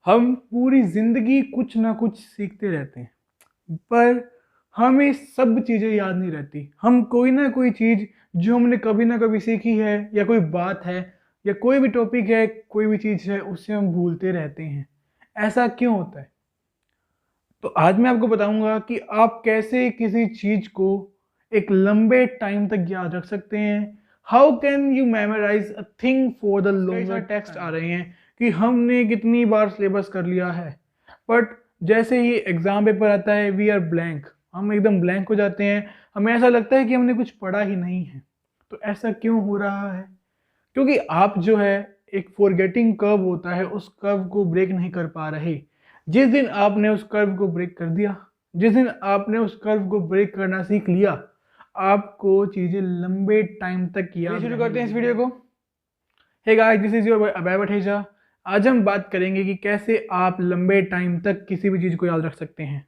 हम पूरी ज़िंदगी कुछ ना कुछ सीखते रहते हैं, पर हमें सब चीज़ें याद नहीं रहती। हम कोई ना कोई चीज़ जो हमने कभी ना कभी सीखी है या कोई बात है या कोई भी टॉपिक है, कोई भी चीज़ है, उसे हम भूलते रहते हैं। ऐसा क्यों होता है? तो आज मैं आपको बताऊँगा कि आप कैसे किसी चीज़ को एक लंबे टाइम तक याद रख सकते हैं। How can you memorise a thing for the longer text आ रहे हैं कि हमने कितनी बार सिलेबस कर लिया है, बट जैसे ही एग्ज़ाम पेपर आता है वी आर ब्लैंक, हम एकदम ब्लैंक हो जाते हैं। हमें ऐसा लगता है कि हमने कुछ पढ़ा ही नहीं है। तो ऐसा क्यों हो रहा है? क्योंकि आप जो है एक फॉरगेटिंग कर्व होता है, उस कर्व को ब्रेक नहीं कर पा रहे। जिस दिन आपने उस कर्व को ब्रेक कर दिया, जिस दिन आपने उस कर्व को ब्रेक करना सीख लिया, आपको चीजें लंबे टाइम तक याद शुरू करते हैं इस वीडियो को। Hey guys, this is your Abhay Bathija. आज हम बात करेंगे कि कैसे आप लंबे टाइम तक किसी भी चीज को याद रख सकते हैं।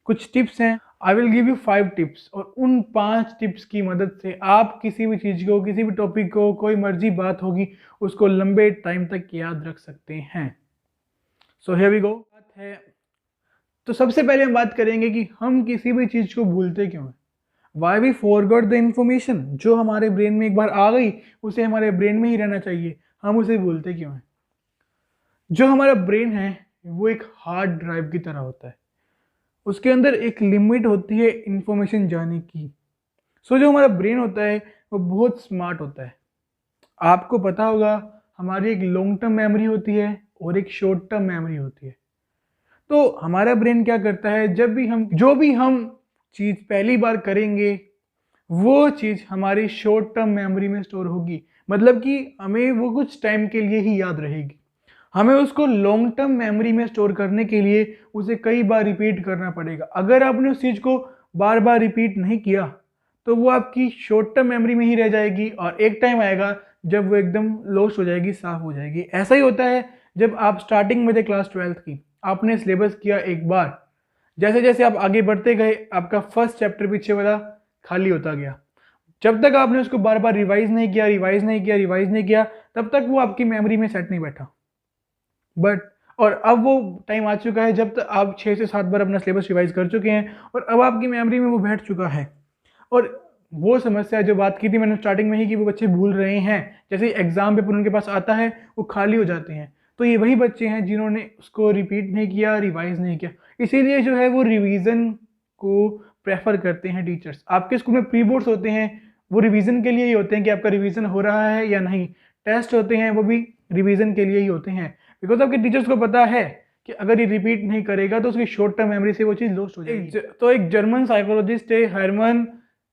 कुछ टिप्स हैं। I will give you 5 tips और उन 5 टिप्स की मदद से आप किसी भी चीज़ को, किसी भी टॉपिक को, कोई मर्जी बात होगी, उसको लंबे टाइम तक याद रख सकते हैं। So here we go. बात है, तो सबसे पहले हम बात करेंगे कि हम किसी भी चीज़ को भूलते क्यों हैं। Why we forgot the information. जो हमारे ब्रेन में एक बार आ गई, उसे हमारे ब्रेन में ही रहना चाहिए, हम उसे भूलते क्यों हैं। जो हमारा ब्रेन है वो एक हार्ड ड्राइव की तरह होता है। उसके अंदर एक लिमिट होती है इंफॉर्मेशन जाने की। सो जो हमारा ब्रेन होता है वो बहुत स्मार्ट होता है। आपको पता होगा, हमारी एक लॉन्ग टर्म मेमोरी होती है और एक शॉर्ट टर्म मेमोरी होती है। तो हमारा ब्रेन क्या करता है, जब भी हम जो भी हम चीज़ पहली बार करेंगे, वो चीज़ हमारी शॉर्ट टर्म मेमोरी में स्टोर होगी। मतलब कि हमें वो कुछ टाइम के लिए ही याद रहेगी। हमें उसको लॉन्ग टर्म मेमोरी में स्टोर करने के लिए उसे कई बार रिपीट करना पड़ेगा। अगर आपने उस चीज़ को बार बार रिपीट नहीं किया तो वो आपकी शॉर्ट टर्म मेमोरी में ही रह जाएगी और एक टाइम आएगा जब वो एकदम लॉस्ट हो जाएगी, साफ हो जाएगी। ऐसा ही होता है जब आप स्टार्टिंग में थे क्लास 12th की, आपने सिलेबस किया एक बार, जैसे जैसे आप आगे बढ़ते गए आपका फर्स्ट चैप्टर पीछे वाला खाली होता गया। जब तक आपने उसको बार बार रिवाइज नहीं किया, रिवाइज नहीं किया, रिवाइज नहीं किया, तब तक वो आपकी मेमोरी में सेट नहीं बैठा। बट और अब वो टाइम आ चुका है जब तक आप 6 से 7 बार अपना सिलेबस रिवाइज कर चुके हैं और अब आपकी मेमोरी में वो बैठ चुका है। और वो समस्या जो बात की थी मैंने स्टार्टिंग में ही कि वो बच्चे भूल रहे हैं, जैसे एग्जाम पेपर उनके पास आता है वो खाली हो जाते हैं। तो ये वही बच्चे हैं जिन्होंने उसको रिपीट नहीं किया, रिवाइज नहीं किया। इसीलिए जो है वो रिवीजन को प्रेफर करते हैं टीचर्स। आपके स्कूल में प्री बोर्ड्स होते हैं, वो रिवीजन के लिए ही होते हैं कि आपका रिवीजन हो रहा है या नहीं। टेस्ट होते हैं, वो भी रिवीजन के लिए ही होते हैं, बिकॉज आपके टीचर्स को पता है कि अगर ये रिपीट नहीं करेगा तो उसकी शॉर्ट टर्म मेमोरी से वो चीज़ लॉस्ट हो जाएगी। तो एक जर्मन साइकोलॉजिस्ट है हर्मन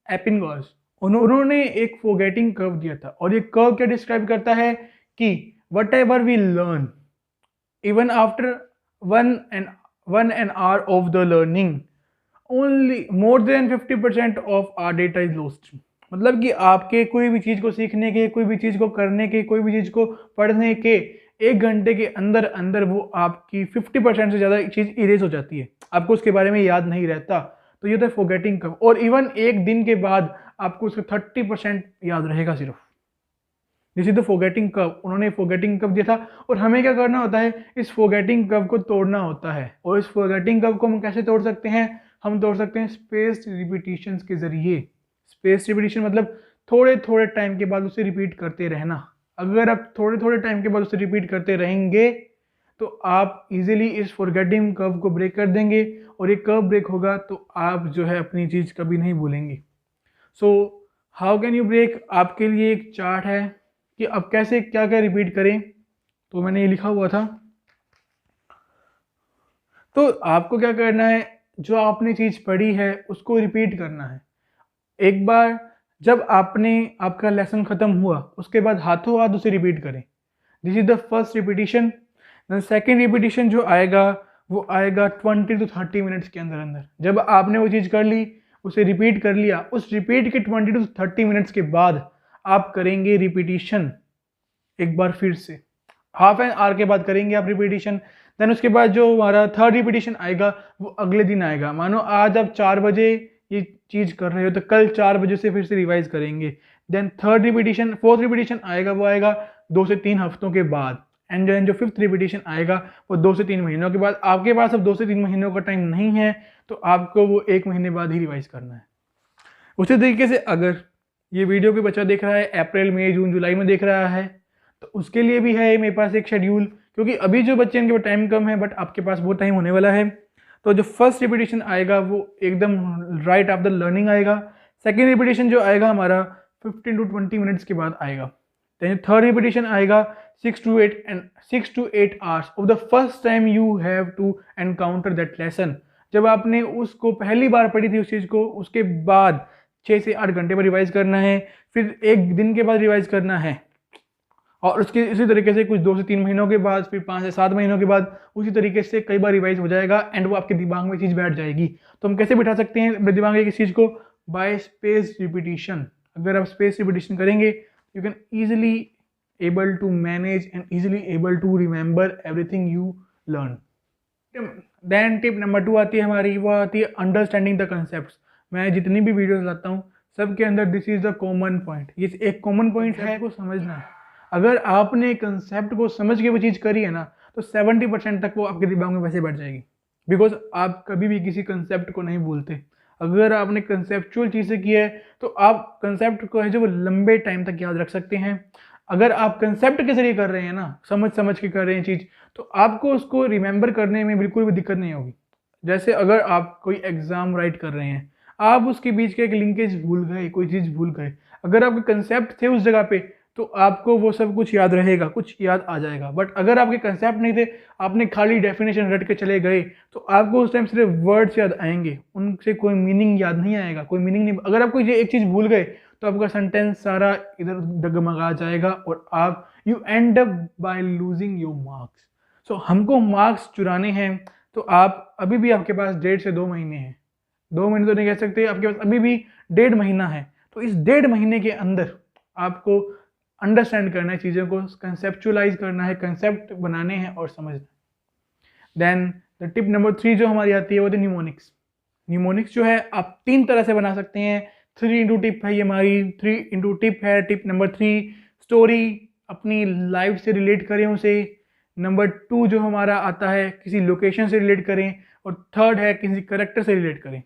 एपिनगॉस, उन्होंने एक फॉरगेटिंग कर्व दिया था और ये कर्व क्या डिस्क्राइब करता है कि whatever we learn, even after one an hour of the learning, only more than 50% of our data is lost. मतलब कि आपके कोई भी चीज़ को सीखने के, कोई भी चीज़ को करने के, कोई भी चीज़ को पढ़ने के 1 घंटे के अंदर अंदर वो आपकी 50% से ज़्यादा चीज़ इरेज हो जाती है, आपको उसके बारे में याद नहीं रहता। तो ये था फॉरगेटिंग कर्व। और इवन एक दिन के बाद आपको उसका 30% याद रहेगा सिर्फ। This is the forgetting curve. उन्होंने फॉरगेटिंग कर्व दिया था और हमें क्या करना होता है, इस फॉरगेटिंग कर्व को तोड़ना होता है। और इस फॉरगेटिंग कर्व को हम कैसे तोड़ सकते हैं? हम तोड़ सकते हैं स्पेस्ड रिपीटिशन के जरिए। स्पेस्ड रिपीटिशन मतलब थोड़े थोड़े टाइम के बाद उसे रिपीट करते रहना। अगर आप थोड़े थोड़े टाइम के बाद उसे रिपीट करते रहेंगे तो आप इजीली इस फॉरगेटिंग कर्व को ब्रेक कर देंगे और ये कर्व ब्रेक होगा तो आप जो है अपनी चीज़ कभी नहीं भूलेंगे। So how can you break? आपके लिए एक चार्ट है कि अब कैसे क्या क्या रिपीट करें। तो मैंने ये लिखा हुआ था। तो आपको क्या करना है, जो आपने चीज़ पढ़ी है उसको रिपीट करना है। एक बार जब आपने आपका लेसन खत्म हुआ उसके बाद हाथों हाथ उसे रिपीट करें। This is the first repetition. Then second repetition जो आएगा वो आएगा 20 to 30 मिनट्स के अंदर अंदर। जब आपने वो चीज़ कर ली, उसे रिपीट कर लिया, उस रिपीट के 20 to 30 मिनट्स के बाद आप करेंगे रिपीटिशन एक बार फिर से। हाफ एन आवर के बाद करेंगे आप रिपीटिशन। देन उसके बाद जो हमारा थर्ड रिपीटिशन आएगा वो अगले दिन आएगा। मानो आज आप 4 बजे ये चीज़ कर रहे हो तो कल 4 बजे से फिर से रिवाइज करेंगे। Then third repetition, fourth repetition आएगा, वो आएगा 2 से 3 हफ्तों के बाद। एंड देन जो 5th रिपीटिशन आएगा वो 2 से 3 महीनों के बाद। आपके पास अब 2 से 3 महीनों का टाइम नहीं है तो आपको वो 1 महीने बाद ही रिवाइज करना है। उसी तरीके से अगर ये वीडियो कोई बच्चा देख रहा है अप्रैल मई जून जुलाई में देख रहा है तो उसके लिए भी है मेरे पास एक शेड्यूल, क्योंकि अभी जो बच्चे इनके पास टाइम कम है बट आपके पास वो टाइम होने वाला है। तो जो फर्स्ट रिपीटिशन आएगा वो एकदम राइट आफ्टर लर्निंग आएगा। सेकेंड रिपीटिशन जो आएगा हमारा 15 to 20 मिनट्स के बाद आएगा। देन थर्ड रिपीटिशन आएगा 6 to 8 hours of the first time you have to encounter that lesson. जब आपने उसको पहली बार पढ़ी थी उस चीज़ को, उसके बाद 6 से 8 घंटे पर रिवाइज करना है, फिर 1 दिन के बाद रिवाइज करना है, और उसके इसी तरीके से कुछ 2 से 3 महीनों के बाद, फिर 5 से 7 महीनों के बाद उसी तरीके से कई बार रिवाइज हो जाएगा एंड वो आपके दिमाग में चीज़ बैठ जाएगी। तो हम कैसे बिठा सकते हैं अपने दिमाग में किस चीज़ को? By space repetition. अगर आप स्पेस रिपीटिशन करेंगे you can easily able to manage and easily able to remember everything you learn. Then tip number 2 आती है हमारी, वो आती है अंडरस्टैंडिंग द कंसेप्ट। मैं जितनी भी वीडियोस लाता हूँ सबके अंदर this is the common point, ये एक कॉमन पॉइंट है को समझना है। अगर आपने कंसेप्ट को समझ के वो चीज़ करी है ना तो 70% तक वो आपके दिमाग में वैसे बैठ जाएगी, बिकॉज आप कभी भी किसी कंसेप्ट को नहीं भूलते। अगर आपने कंसेप्चुअल चीज़ें की है तो आप कंसेप्ट को है जो वो लंबे टाइम तक याद रख सकते हैं। अगर आप कंसेप्ट के जरिए कर रहे हैं ना, समझ समझ के कर रहे हैं चीज़, तो आपको उसको रिमेंबर करने में बिल्कुल भी दिक्कत नहीं होगी। जैसे अगर आप कोई एग्ज़ाम राइट कर रहे हैं, आप उसके बीच के एक लिंकेज भूल गए, कोई चीज़ भूल गए, अगर आपके कंसेप्ट थे उस जगह पे तो आपको वो सब कुछ याद रहेगा, कुछ याद आ जाएगा। बट अगर आपके कंसेप्ट नहीं थे, आपने खाली डेफिनेशन रट के चले गए, तो आपको उस टाइम सिर्फ वर्ड्स याद आएंगे, उनसे कोई मीनिंग याद नहीं आएगा, कोई मीनिंग नहीं। अगर आपको ये एक चीज़ भूल गए तो आपका सेंटेंस सारा इधर डगमगा जाएगा और आप you end up by losing your marks. So हमको मार्क्स चुराने हैं तो आप अभी भी आपके पास 1.5 से 2 महीने हैं। 2 महीने तो नहीं कह सकते, आपके पास अभी भी 1.5 महीना है। तो इस 1.5 महीने के अंदर आपको अंडरस्टैंड करना है, चीज़ों को कंसेप्चुअलाइज करना है, कंसेप्ट बनाने हैं और समझना है। देन द टिप नंबर 3 जो हमारी आती है वो है न्यूमोनिक्स। न्यूमोनिक्स जो है आप 3 तरह से बना सकते हैं। 3 इंटू टिप है ये हमारी, 3 इंटू टिप है। टिप नंबर 3 स्टोरी, अपनी लाइफ से रिलेट करें उसे। नंबर 2 जो हमारा आता है किसी लोकेशन से रिलेट करें, और थर्ड है किसी करेक्टर से रिलेट करें।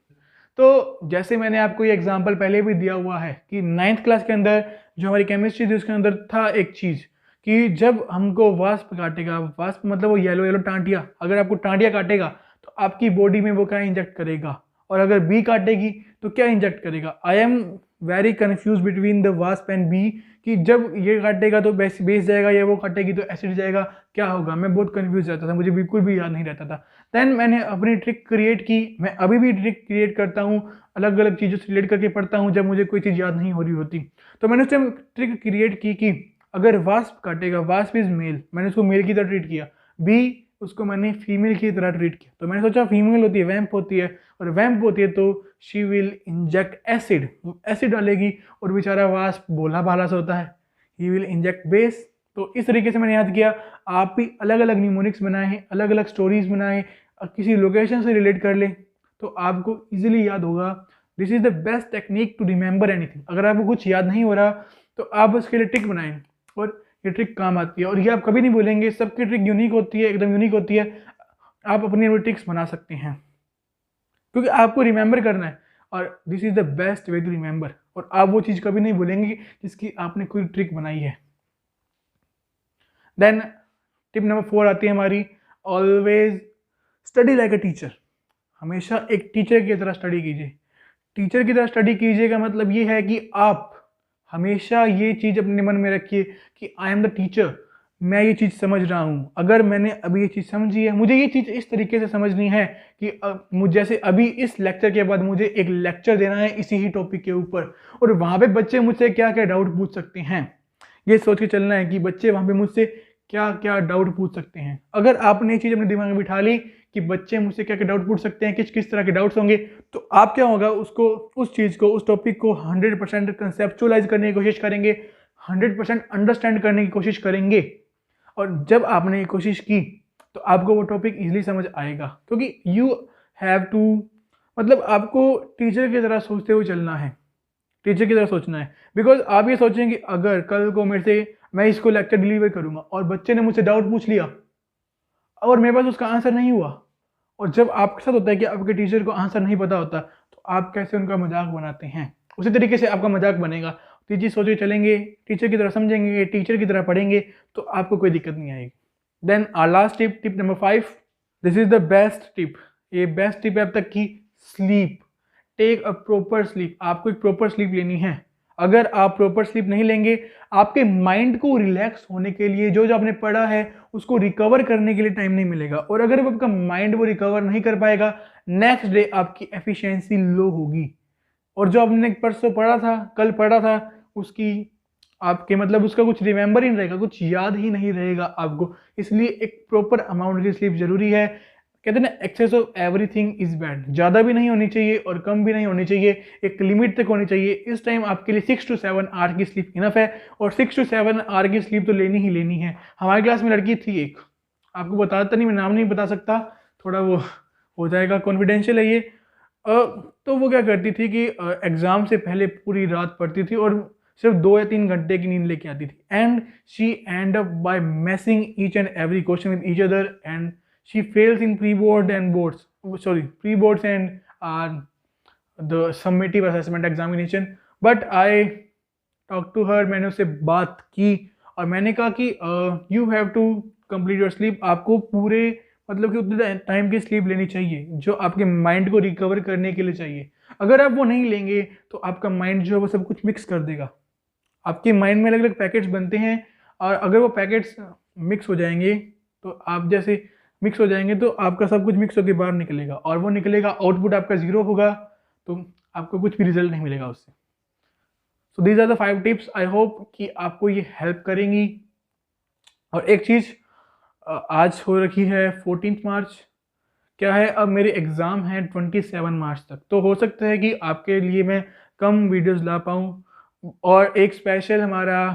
तो जैसे मैंने आपको ये एग्जांपल पहले भी दिया हुआ है कि 9th क्लास के अंदर जो हमारी केमिस्ट्री थी उसके अंदर था एक चीज़ कि जब हमको वास्प काटेगा, वास्प मतलब वो येलो येलो टांटिया, अगर आपको टांटिया काटेगा तो आपकी बॉडी में वो क्या इंजेक्ट करेगा, और अगर बी काटेगी तो क्या इंजेक्ट करेगा। I am very confuse between the wasp and bee कि जब ये काटेगा तो बेस जाएगा या वो काटेगी तो एसिड जाएगा, क्या होगा। मैं बहुत कन्फ्यूज रहता था, मुझे बिल्कुल भी याद नहीं रहता था। देन मैंने अपनी ट्रिक क्रिएट की, मैं अभी भी ट्रिक क्रिएट करता हूँ, अलग अलग चीज़ों से रिलेट करके पढ़ता हूँ जब मुझे कोई चीज़ याद नहीं हो रही होती। तो मैंने उस टाइम ट्रिक क्रिएट की कि अगर वास्प काटेगा, वास्प इज मेल, मैंने उसको मेल की तरह ट्रीट किया। बी उसको मैंने फीमेल की तरह ट्रीट किया। तो मैंने सोचा फीमेल होती है, वैम्प होती है, और वैम्प होती है तो she will inject acid, acid डालेगी, और बेचारा वास्प भोला भाला सा होता है, ही विल इंजेक्ट बेस। तो इस तरीके से मैंने याद किया। आप भी अलग अलग न्यूमोनिक्स बनाए हैं, अलग अलग स्टोरीज बनाए, किसी लोकेशन से रिलेट कर ले तो आपको इजीली याद होगा। This is the best technique to remember anything. अगर आपको कुछ याद नहीं हो रहा तो आप उसके लिए ट्रिक बनाएं, और ये ट्रिक काम आती है, और ये आप कभी नहीं भूलेंगे। सबकी ट्रिक यूनिक होती है, एकदम यूनिक होती है। आप अपनी ट्रिक्स बना सकते हैं क्योंकि आपको रिमेंबर करना है, और this is the best way to remember. और आप वो चीज़ कभी नहीं भूलेंगे जिसकी आपने कोई ट्रिक बनाई है। देन टिप नंबर 4 आती है हमारी, always study like a teacher. हमेशा एक टीचर की तरह स्टडी कीजिए। टीचर की तरह स्टडी कीजिए का मतलब ये है कि आप हमेशा ये चीज़ अपने मन में रखिए कि आई एम द टीचर, मैं ये चीज़ समझ रहा हूँ। अगर मैंने अभी ये चीज़ समझी है, मुझे ये चीज़ इस तरीके से समझनी है कि जैसे अभी इस लेक्चर के बाद मुझे एक लेक्चर देना है इसी ही टॉपिक के ऊपर, और वहाँ पे बच्चे मुझसे क्या क्या डाउट पूछ सकते हैं, ये सोच के चलना है कि बच्चे वहाँ पे मुझसे क्या क्या डाउट पूछ सकते हैं। अगर आपने ये चीज़ अपने दिमाग में बिठा ली कि बच्चे मुझसे क्या क्या डाउट पूछ सकते हैं, किस किस तरह के डाउट्स होंगे, तो आप क्या होगा, उसको उस चीज़ को, उस टॉपिक को 100% कंसेप्चुअलाइज करने की कोशिश करेंगे, 100% अंडरस्टैंड करने की कोशिश करेंगे। और जब आपने ये कोशिश की तो आपको वो टॉपिक ईजिली समझ आएगा, क्योंकि यू हैव टू, मतलब आपको टीचर की तरह सोचते हुए चलना है। टीचर की तरह सोचना है। बिकॉज आप ये सोचें कि अगर कल को मेरे से मैं इसको लेक्चर डिलीवर करूंगा और बच्चे ने मुझसे डाउट पूछ लिया और मेरे पास उसका आंसर नहीं हुआ, और जब आपके साथ होता है कि आपके टीचर को आंसर नहीं पता होता, तो आप कैसे उनका मजाक बनाते हैं, उसी तरीके से आपका मजाक बनेगा। तो ये चीज़ सोच के चलेंगे, टीचर की तरह समझेंगे, टीचर की तरह पढ़ेंगे, तो आपको कोई दिक्कत नहीं आएगी। Then our last tip, tip number 5, this is the best tip. ये बेस्ट टिप है अब तक की, sleep. Take a proper sleep. आपको एक प्रॉपर स्लीप लेनी है। अगर आप प्रॉपर स्लीप नहीं लेंगे, आपके माइंड को रिलैक्स होने के लिए, जो जो आपने पढ़ा है उसको रिकवर करने के लिए टाइम नहीं मिलेगा, और अगर आपका माइंड वो रिकवर नहीं कर पाएगा, नेक्स्ट डे आपकी एफिशिएंसी लो होगी, और जो आपने परसों पढ़ा था, कल पढ़ा था, उसकी आपके मतलब उसका कुछ रिमेंबर ही नहीं रहेगा, कुछ याद ही नहीं रहेगा आपको। इसलिए एक प्रॉपर अमाउंट की स्लीप जरूरी है। कहते हैं ना, excess of everything is bad. ज़्यादा भी नहीं होनी चाहिए और कम भी नहीं होनी चाहिए, एक लिमिट तक होनी चाहिए। इस टाइम आपके लिए 6 to 7 आवर की स्लीप इनफ है, और 6 to 7 आवर की स्लीप तो लेनी ही लेनी है। हमारी क्लास में लड़की थी एक, आपको बताता नहीं, मैं नाम नहीं बता सकता, थोड़ा वो हो जाएगा, कॉन्फिडेंशियल है ये। तो वो क्या करती थी कि एग्ज़ाम से पहले पूरी रात पढ़ती थी और सिर्फ 2 या 3 घंटे की नींद लेके आती थी, and she and up bye मैसिंग each and every question with each other, and she fails in pre-board and boards, pre-boards and the summative assessment examination, but I talked to her, मैंने उससे बात की और मैंने कहा कि you have to complete your sleep। आपको पूरे मतलब कि उतने टाइम की स्लीप लेनी चाहिए जो आपके माइंड को रिकवर करने के लिए चाहिए। अगर आप वो नहीं लेंगे तो आपका माइंड जो है वो सब कुछ मिक्स कर देगा। आपके माइंड में अलग अलग पैकेट्स बनते हैं, और अगर वो पैकेट्स मिक्स हो जाएंगे, तो आप जैसे मिक्स हो जाएंगे तो आपका सब कुछ मिक्स होकर बाहर निकलेगा, और वो निकलेगा, आउटपुट आपका जीरो होगा, तो आपको कुछ भी रिजल्ट नहीं मिलेगा उससे। So these are the 5 tips. I hope कि आपको ये हेल्प करेंगी। और एक चीज़, आज हो रखी है 14 मार्च, क्या है, अब मेरे एग्ज़ाम हैं 27 मार्च तक, तो हो सकता है कि आपके लिए मैं कम वीडियोस ला पाऊँ। और एक स्पेशल हमारा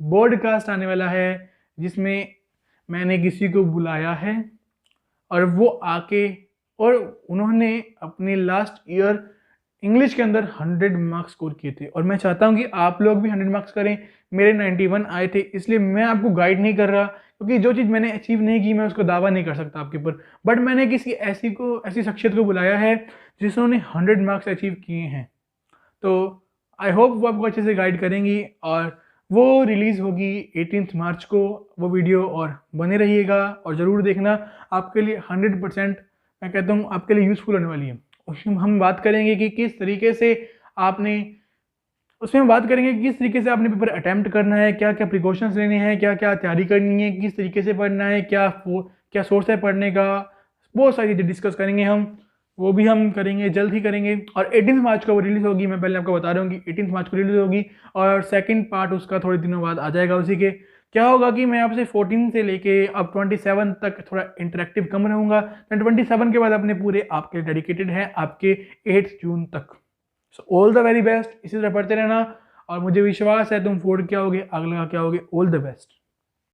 पॉडकास्ट आने वाला है जिसमें मैंने किसी को बुलाया है, और वो आके, और उन्होंने अपने लास्ट ईयर इंग्लिश के अंदर 100 मार्क्स स्कोर किए थे, और मैं चाहता हूँ कि आप लोग भी 100 मार्क्स करें। मेरे 91 आए थे, इसलिए मैं आपको गाइड नहीं कर रहा, क्योंकि जो चीज़ मैंने अचीव नहीं की मैं उसको दावा नहीं कर सकता आपके ऊपर, बट मैंने किसी ऐसी शख्सियत को बुलाया है जिन्होंने 100 मार्क्स अचीव किए हैं। तो आई होप वो आपको अच्छे से गाइड करेंगी, और वो रिलीज़ होगी 18 मार्च को वो वीडियो, और बने रहिएगा और ज़रूर देखना। आपके लिए 100% मैं कहता हूँ आपके लिए यूज़फुल होने वाली है। उसमें हम बात करेंगे कि किस तरीके से आपने पेपर अटैम्प्ट करना है, क्या क्या प्रिकॉशंस लेने हैं, क्या क्या तैयारी करनी है, किस तरीके से पढ़ना है, क्या सोर्स है पढ़ने का, बहुत सारी चीज़ें डिस्कस करेंगे हम। वो भी हम करेंगे, जल्द ही करेंगे। और 18 मार्च को वो रिलीज़ होगी, मैं पहले आपको बता रहा हूँ कि 18 मार्च को रिलीज़ होगी, और सेकंड पार्ट उसका थोड़े दिनों बाद आ जाएगा। उसी के क्या होगा कि मैं आपसे 14 से लेके अब 27 तक थोड़ा इंटरेक्टिव कम रहूँगा, 27 के बाद अपने पूरे आपके डेडिकेटेड है आपके 8 जून तक। So all the very best, इसी तरह पढ़ते रहना, और मुझे विश्वास है तुम फोड़ क्या होगे, अगला क्या होगे। All the best.